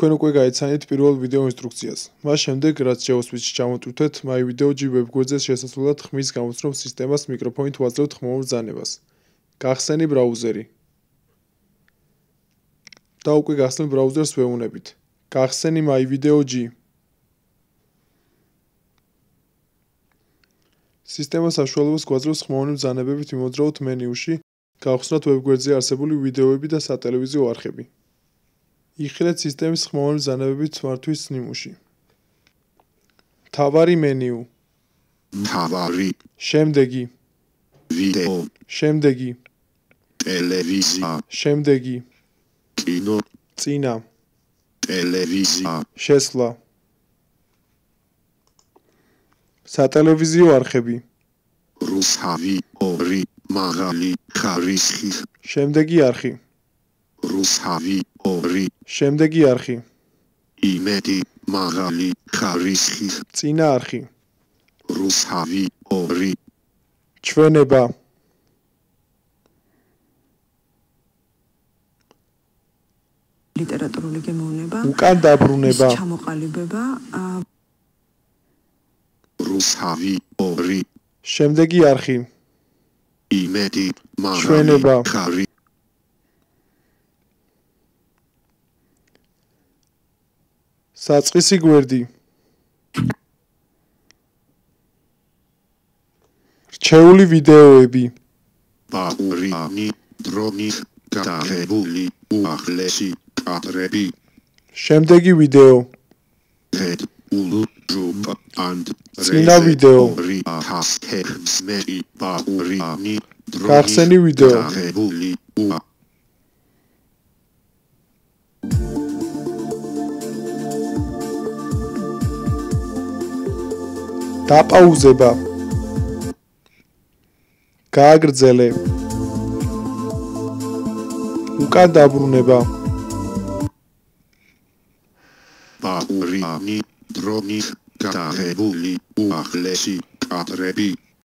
თქვენ უკვე გაიცანით პირველ ვიდეო ინსტრუქციას. მას შემდეგ, რაც JavaScript-ში ჩამოტვირთეთ MyVideo-G ვებ-გვერდზე შესასვლელად ხმის გამოცნობის სისტემას მიკროფონით ვაძლევთ ხმოვან ბრძანებას. გახსენი ბრაუზერი. და უკვე გახსნილ ბრაუზერს ვეუნებით. გახსენი MyVideo-G. სისტემას საშუალებას გვაძლევს ხმოვანი ბრძანებებით მიმოძრაოთ მენიუში, გავხსნათ ვებ-გვერდზე არსებული ვიდეოები და სატელევიზიო არხები. იხილეთ სისტემის ხმოვანი ბრძანებებით მართვის ნიმუში. მთავარი მენიუ. მთავარი. შემდეგი. ვიდეო. შემდეგი. ტელევიზია. შემდეგი. კინო. წინა. ტელევიზია. შესვლა. სატელევიზიო არხები. რუსთავი 2 მაღალი ხარისხი. შემდეგი არხი. რუსთავი 2 შემდეგი არხი. იმედი მაღალი ხარისხი. წინა არხი. რუსთავი 2 ჩვენება. ლიტერატურული გემოვნება. უკან დაბრუნება. ჩამოყალიბება. რუსთავი 2 შემდეგი არხი. იმედი ჩვენება. მაღალი ხარისხი. საწყისი გვერდი. რჩეული ვიდეოები. ბაყურიანი დრონის გადაღებული უახლესი კადრები. შემდეგი ვიდეო. Red Ulu Group and წინა ვიდეო. გახსენი ვიდეო. გადაღებული დაპაუზება. გააგრძელე. უკან დაბრუნება. ბაყურიანი დრონის გადაღებული უახლესი კადრები.